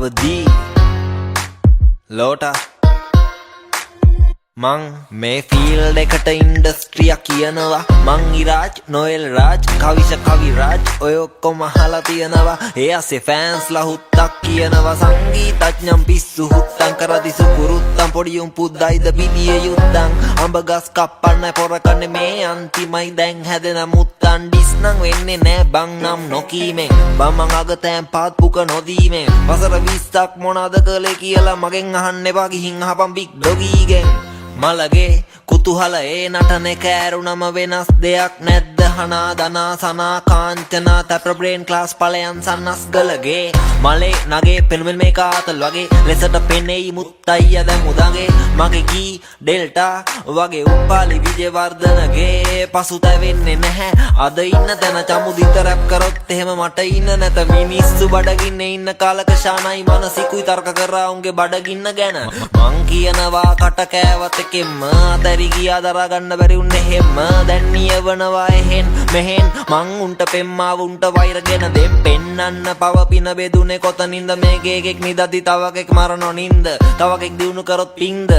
අවදී ලෝටා මං මේ ෆීල්ඩ් එකට ඉන්ඩස්ට්‍රියක් කියනවා මං ඉරාජ් නොයල් රාජ් කවිෂ කවිරාජ් ඔය ඔක්කොම අහලා තියෙනවා ඒ ASCII ෆෑන්ස්ලා හුත්තක් කියනවා සංගීතඥම් පිස්සු හුත්තම් කරදිසු කුරුත්තම් පොඩි උන් පුද්දයිද පිටියේ යුත්තම් අඹ ගස් කප්පන්න පොරකන්නේ මේ අන්තිමයි දැන් හැදෙන මුත්තන් ඩිස් නම් වෙන්නේ නෑ බං නම් නොකීමෙන් බමං අගතෑම් පාත් පුක නොදීමෙන් වසර 20ක් මොනවද කළේ කියලා මගෙන් අහන්න එපා ගිහින් අහපන් බිග් ඩොගීගෙන් මලගේ කුතුහල ඒ නටනේ කෑරුණම වෙනස් දෙයක් නැද්ද හනා දනා සනා කාංචනා තැප්‍ර බ්‍රේන් ක්ලාස් පලයන් සන්නස් ගලගේ මලේ නගේ පෙනුමෙන් මේ කාතල් වගේ ලෙසට පෙනෙයි මුත්තයිය දැන් උදගේ මගේ ගී ඩෙල්ටා වගේ උපාලි විජේවර්ධනගේ පසුතැවෙන්නේ නැහැ අද ඉන්න තැන චමුදිත රැප් කරොත් එහෙම මට ඉන්න නැත මිනිස්සු බඩගින්නේ ඉන්න කාලක ශානයි මනසිකුයි තර්ක කරා උන්ගේ බඩගින්න ගැන මං කියනවා කට කෑවත් එකෙන්ම අතරි ගියා දරා ගන්න බැරි උන්නේ හැම දැන් නියවනවා එහෙන් මෙහෙන් මං උන්ට පෙම්මාව උන්ට වෛරගෙන දෙම් පෙන්නන්න පව පින බෙදුනේ කොතනින්ද මේකේ එකෙක් නිදදි තව එකෙක් මරනෝ නින්ද තව එකෙක් දිනු කරොත් පින්ද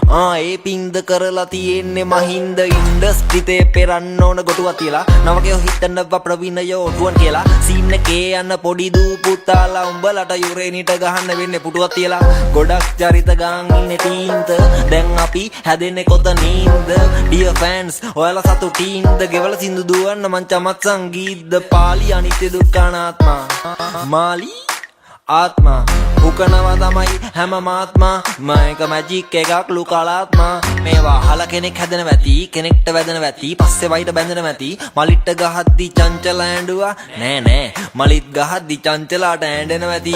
ඒ පින්ද කරලා තියෙන්නේ මහින්ද ඉන්ඩස්ට්‍රිතේ පෙරන්න ඕන ගොටුවක් තියලා නවකයෝ හිතන්න ප්‍රවීණයෝ ඔටුවන් කියලා සීන් එකේ යන්න පොඩි දූ පුතාලා උඹලට යුරේනිට ගහන්න වෙන්නේ පුටුවක් තියලා ගොඩක් චරිත ගාන් ඉන්නේ තීන්ත දැන් අපි හැදෙන්නේ කොතනින්ද ඩියර් ෆෑන්ස් ඔයාලා සතුටින්ද ගෙවල සින්දු දුවන්න මං චමත් සංගීතද පාලි අනිත්‍ය දුක්ඛ අනාත්මා මාලි ආත්මා උකනවා තමයි හැම මාත්මා මයික මැජික් එකක් ලුකලාත්මා මේවා අහලා කෙනෙක් හැදෙන වැති කෙනෙක්ට වැදෙන වැති පස්සේ වයිට බැඳෙන වැති මලිට ගහද්දි චංචල ඇඬුවා නෑ නෑ මලිත් ගහද්දි චංචලාට ඇඬෙන වැති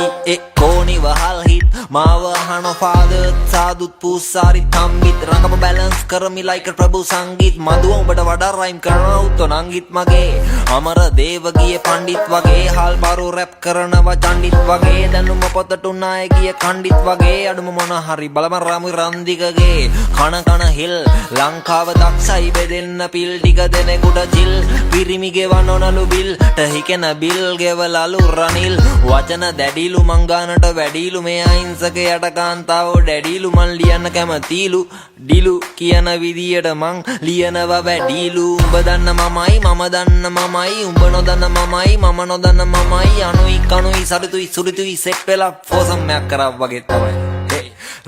කොනි වහල් හිට් මාව අහන ෆාදර් සාදුත් පූසාරි තම්බිත් රංගම බැලන්ස් කරමි ලයික ප්‍රභු සංගීත් මදුව උඹට වඩා රයිම් කරනවා උත්තෝ නංගිත් මගේ අමර දේව ගියේ පණ්ඩිත් වගේ හල් බරු රැප් කරනවා චණ්ඩිත් වගේ දැනුම පොතට උනාය ගිය කණ්ඩිත් වගේ අඩුම මොන හරි බලම රාමු රන්දිකගේ කන කන හිල් ලංකාව දක්ෂයි බෙදෙන්න පිල් ටික දෙනෙකුට ජිල් පිරිමි ගෙවනොනලු බිල් ටහිකෙන බිල් ගෙවලලු රනිල් වචන දැඩිලු මංගානට වැඩිලු මේ අහිංසක යට කාන්තාවෝ ඩැඩිලු මන් ලියන්න කැමතිලු ඩිලු කියන විදියට මං ලියනවා වැඩිලු උඹ දන්න මමයි මම දන්න මමයි උඹ නොදන්න මමයි මම නොදන්න මමයි අනුයි කනුයි සරිතුයි සුරිතුයි සෙට් වෙලා ෆෝසම්යක් කරා වගේ තමයි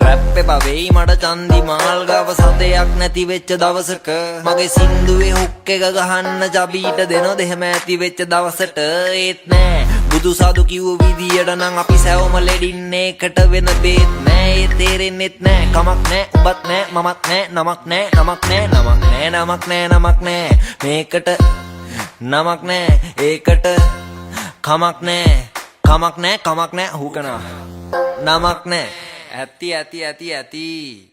රැප් එපා වෙයි මට චන්දි මාල් ගාව සතයක් නැති වෙච්ච දවසක මගේ සින්දුවේ හුක් එක ගහන්න චබීට දෙනොත් එහෙම ඇති වෙච්ච දවසට ඒත් නෑ බුදු සාදු කිව්ව විදියට නම් අපි සැවම ලෙඩින්නේ එකට වෙන බේත් නෑ ඒ තේරෙන්නෙත් නෑ කමක් නෑ උඹත් නෑ මමත් නෑ නමක් නෑ නමක් නෑ නමක් නෑ නමක් නෑ නමක් නෑ මේකට නමක් නෑ ඒකට කමක් නෑ කමක් නෑ කමක් නෑ හුකනවා නමක් නෑ ඇති